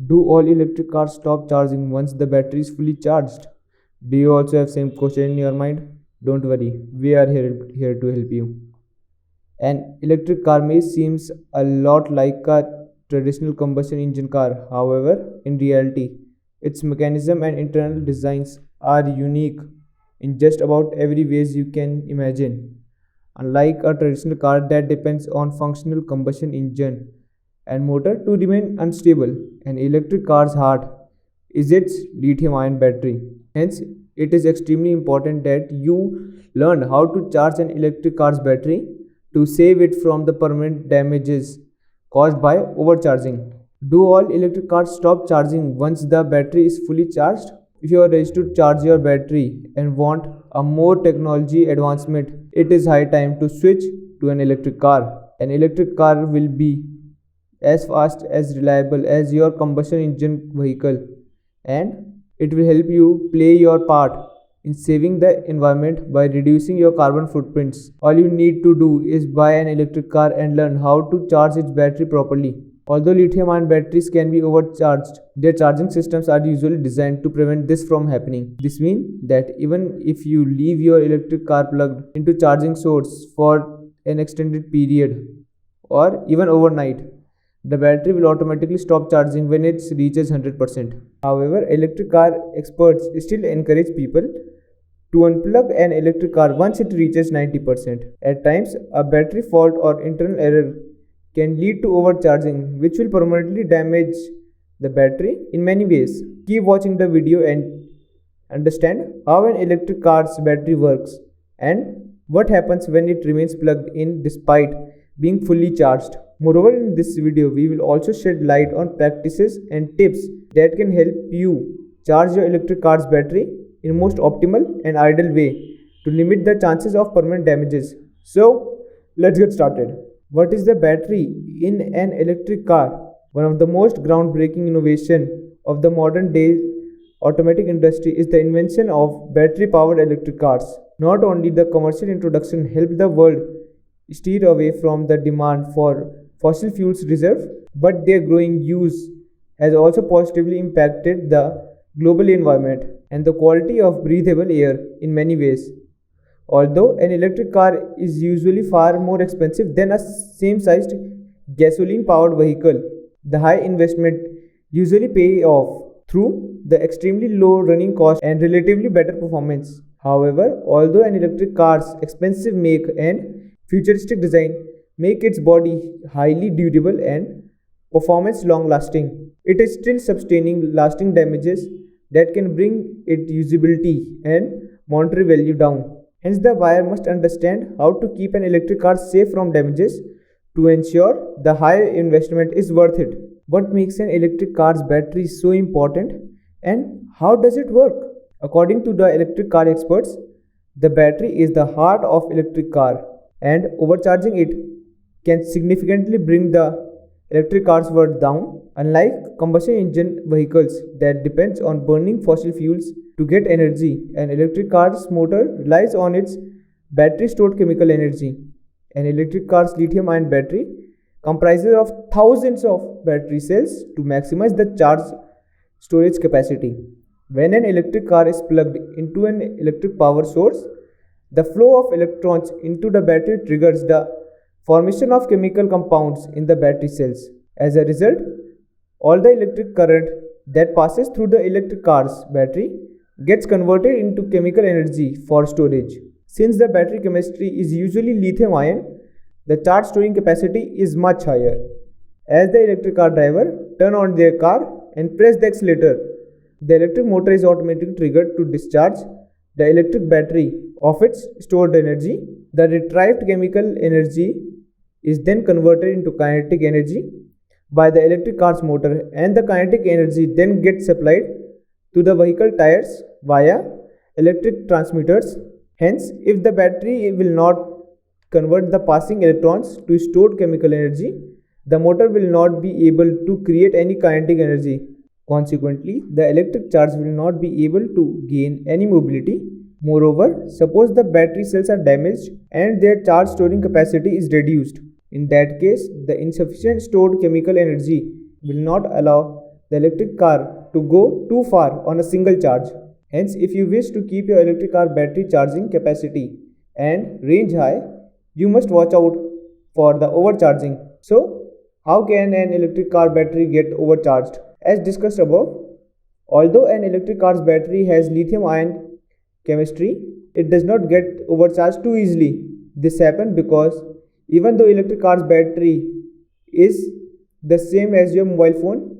Do all electric cars stop charging once the battery is fully charged? Do you also have same question in your mind? Don't worry, we are here to help you. An electric car may seems a lot like a traditional combustion engine car. However, in reality, its mechanism and internal designs are unique in just about every ways you can imagine. Unlike a traditional car that depends on functional combustion engine and motor to remain unstable, an electric car's heart is its lithium ion battery. Hence, it is extremely important that you learn how to charge an electric car's battery to save it from the permanent damages caused by overcharging. Do all electric cars stop charging once the battery is fully charged? If you are ready to charge your battery and want a more technology advancement, it is high time to switch to an electric car. An electric car will be as fast as reliable as your combustion engine vehicle, and it will help you play your part in saving the environment by reducing your carbon footprints. All you need to do is buy an electric car and learn how to charge its battery properly. Although lithium ion batteries can be overcharged, their charging systems are usually designed to prevent this from happening. This means that even if you leave your electric car plugged into charging source for an extended period or even overnight, the battery will automatically stop charging when it reaches 100%. However, electric car experts still encourage people to unplug an electric car once it reaches 90%. At times, a battery fault or internal error can lead to overcharging, which will permanently damage the battery in many ways. Keep watching the video and understand how an electric car's battery works and what happens when it remains plugged in despite being fully charged. Moreover, in this video, we will also shed light on practices and tips that can help you charge your electric car's battery in most optimal and ideal way to limit the chances of permanent damages. So, let's get started. What is the battery in an electric car? One of the most groundbreaking innovation of the modern day automotive industry is the invention of battery powered electric cars. Not only the commercial introduction helped the world steer away from the demand for fossil fuels reserve, but their growing use has also positively impacted the global environment and the quality of breathable air in many ways. Although an electric car is usually far more expensive than a same sized gasoline powered vehicle, the high investment usually pay off through the extremely low running cost and relatively better performance. However, although an electric car's expensive make and futuristic design make its body highly durable and performance long lasting, it is still sustaining lasting damages that can bring its usability and monetary value down. Hence, the buyer must understand how to keep an electric car safe from damages to ensure the high investment is worth it. What makes an electric car's battery so important and how does it work? According to the electric car experts, the battery is the heart of electric car and overcharging it can significantly bring the electric car's worth down. Unlike combustion engine vehicles that depends on burning fossil fuels to get energy, an electric car's motor relies on its battery stored chemical energy. An electric car's lithium ion battery comprises of thousands of battery cells to maximize the charge storage capacity. When an electric car is plugged into an electric power source, the flow of electrons into the battery triggers the formation of chemical compounds in the battery cells. As a result, all the electric current that passes through the electric car's battery gets converted into chemical energy for storage. Since the battery chemistry is usually lithium ion, the charge storing capacity is much higher. As the electric car driver turn on their car and press the accelerator, the electric motor is automatically triggered to discharge the electric battery of its stored energy. The retrieved chemical energy is then converted into kinetic energy by the electric car's motor, and the kinetic energy then gets supplied to the vehicle tires via electric transmitters. Hence, if the battery will not convert the passing electrons to stored chemical energy, the motor will not be able to create any kinetic energy. Consequently, the electric charge will not be able to gain any mobility. Moreover, suppose the battery cells are damaged and their charge storing capacity is reduced. In that case, the insufficient stored chemical energy will not allow the electric car to go too far on a single charge. Hence, if you wish to keep your electric car battery charging capacity and range high, you must watch out for the overcharging. So, how can an electric car battery get overcharged? As discussed above, although an electric car's battery has lithium ion chemistry, it does not get overcharged too easily. This happens because even though electric car's battery is the same as your mobile phone,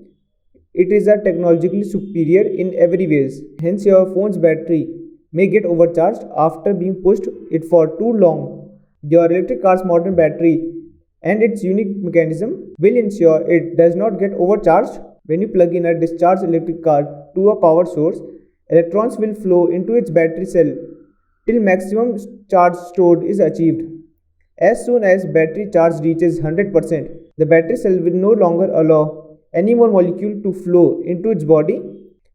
it is a technologically superior in every ways. Hence, your phone's battery may get overcharged after being pushed it for too long. Your electric car's modern battery and its unique mechanism will ensure it does not get overcharged. When you plug in a discharged electric car to a power source, electrons will flow into its battery cell till maximum charge stored is achieved. As soon as battery charge reaches 100%, the battery cell will no longer allow any more molecule to flow into its body.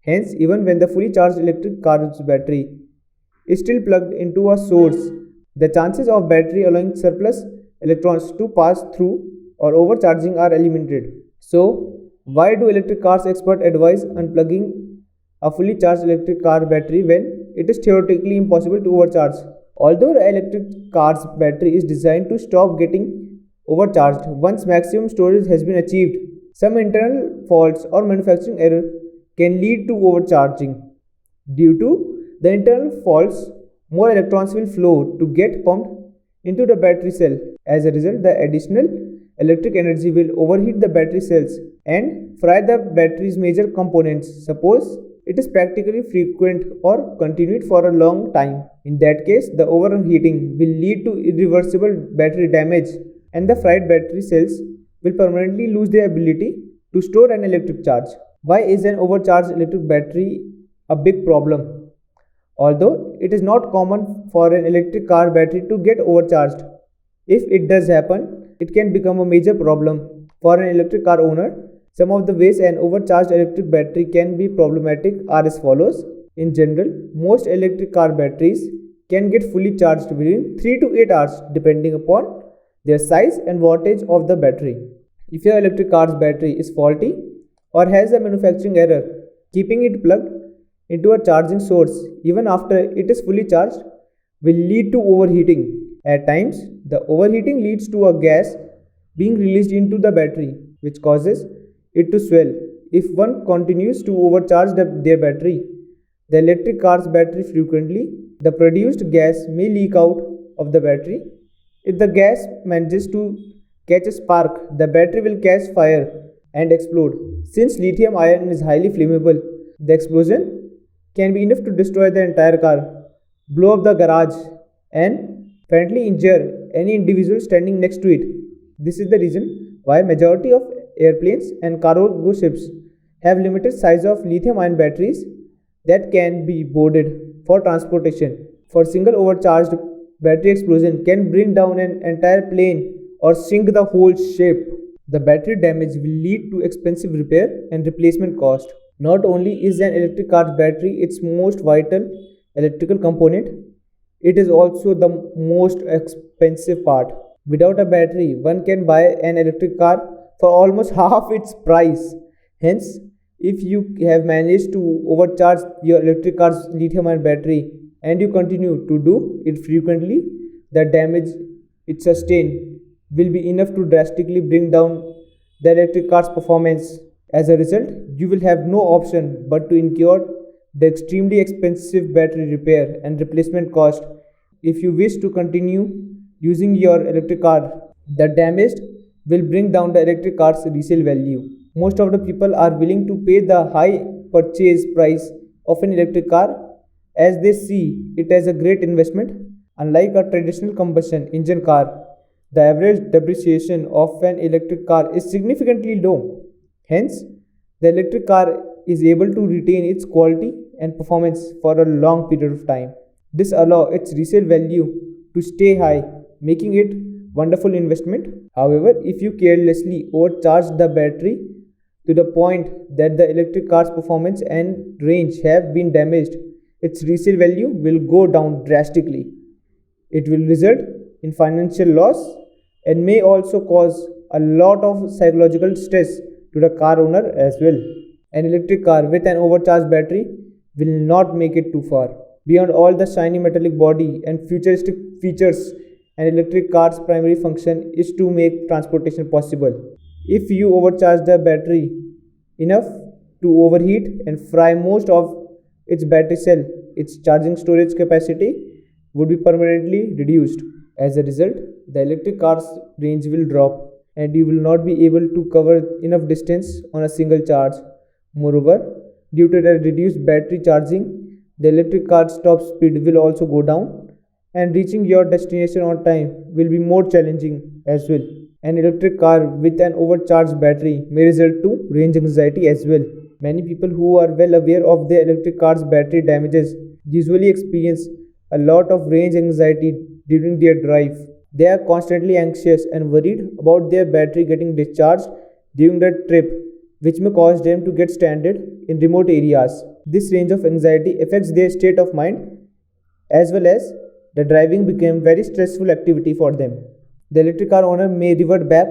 Hence, even when the fully charged electric car's battery is still plugged into a source, the chances of battery allowing surplus electrons to pass through or overcharging are eliminated. So, why do electric cars experts advise unplugging a fully charged electric car battery when it is theoretically impossible to overcharge? Although the electric car's battery is designed to stop getting overcharged once maximum storage has been achieved, some internal faults or manufacturing error can lead to overcharging. Due to the internal faults, more electrons will flow to get pumped into the battery cell. As a result, the additional electric energy will overheat the battery cells and fry the battery's major components. Suppose it is practically frequent or continued for a long time. In that case, the overheating will lead to irreversible battery damage and the fried battery cells will permanently lose their ability to store an electric charge. Why is an overcharged electric battery a big problem? Although it is not common for an electric car battery to get overcharged, if it does happen, it can become a major problem for an electric car owner. Some of the ways an overcharged electric battery can be problematic are as follows. In general, most electric car batteries can get fully charged within 3 to 8 hours depending upon their size and wattage of the battery. If your electric car's battery is faulty or has a manufacturing error, keeping it plugged into a charging source even after it is fully charged will lead to overheating. At times, the overheating leads to a gas being released into the battery, which causes it to swell. If one continues to overcharge their battery, the electric car's battery frequently, the produced gas may leak out of the battery. If the gas manages to catch a spark, the battery will catch fire and explode. Since lithium ion is highly flammable, the explosion can be enough to destroy the entire car, blow up the garage, and apparently injure any individual standing next to it. This is the reason why majority of airplanes and cargo ships have limited size of lithium ion batteries that can be boarded for transportation. For single overcharged battery explosion can bring down an entire plane or sink the whole ship. The battery damage will lead to expensive repair and replacement cost. Not only is an electric car's battery its most vital electrical component, it is also the most expensive part. Without a battery, one can buy an electric car for almost half its price. Hence, if you have managed to overcharge your electric car's lithium ion battery and you continue to do it frequently, the damage it sustains will be enough to drastically bring down the electric car's performance. As a result, you will have no option but to incur the extremely expensive battery repair and replacement cost if you wish to continue using your electric car. The damage will bring down the electric car's resale value. Most of the people are willing to pay the high purchase price of an electric car as they see it as a great investment. Unlike a traditional combustion engine car, the average depreciation of an electric car is significantly low. Hence, the electric car is able to retain its quality and performance for a long period of time. This allows its resale value to stay high, making it wonderful investment. However, if you carelessly overcharge the battery to the point that the electric car's performance and range have been damaged, its resale value will go down drastically. It will result in financial loss and may also cause a lot of psychological stress to the car owner as well. An electric car with an overcharged battery will not make it too far. Beyond all the shiny metallic body and futuristic features, an electric car's primary function is to make transportation possible. If you overcharge the battery enough to overheat and fry most of its battery cell, its charging storage capacity would be permanently reduced. As a result, the electric car's range will drop and you will not be able to cover enough distance on a single charge. Moreover, due to the reduced battery charging, the electric car's top speed will also go down and reaching your destination on time will be more challenging as well. An electric car with an overcharged battery may result to range anxiety as well. Many people who are well aware of their electric car's battery damages usually experience a lot of range anxiety during their drive. They are constantly anxious and worried about their battery getting discharged during the trip, which may cause them to get stranded in remote areas. This range of anxiety affects their state of mind as well as the driving became very stressful activity for them. The electric car owner may revert back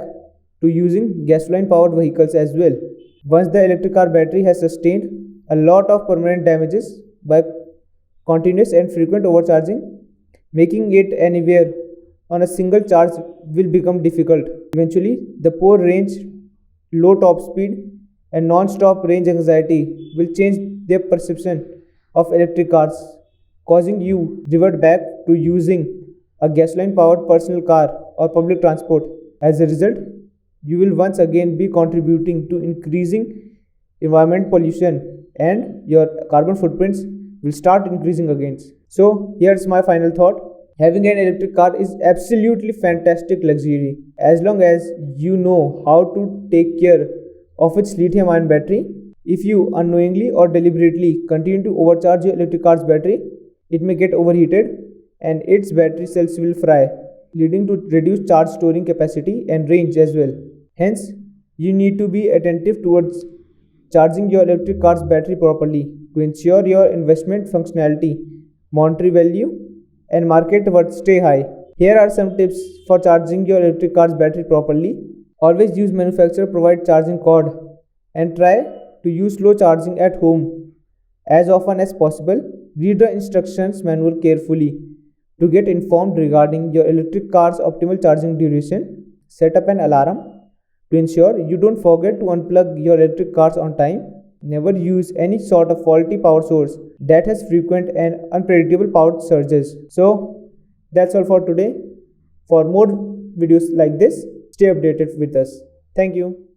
to using gasoline powered vehicles as well. Once the electric car battery has sustained a lot of permanent damages by continuous and frequent overcharging, making it anywhere on a single charge will become difficult. Eventually, the poor range, low top speed, and non-stop range anxiety will change their perception of electric cars, causing you revert back to using a gasoline powered personal car or public transport. As a result, you will once again be contributing to increasing environment pollution and your carbon footprints will start increasing again. So here's my final thought. Having an electric car is absolutely fantastic luxury as long as you know how to take care of its lithium ion battery. If you unknowingly or deliberately continue to overcharge your electric car's battery, it may get overheated and its battery cells will fry, leading to reduced charge storing capacity and range as well. Hence, you need to be attentive towards charging your electric car's battery properly to ensure your investment functionality, monetary value, and market worth stay high. Here are some tips for charging your electric car's battery properly. Always use manufacturer provided charging cord and try to use slow charging at home as often as possible. Read the instructions manual carefully to get informed regarding your electric car's optimal charging duration. Set up an alarm to ensure you don't forget to unplug your electric cars on time. Never use any sort of faulty power source that has frequent and unpredictable power surges. So that's all for today. For more videos like this, stay updated with us. Thank you.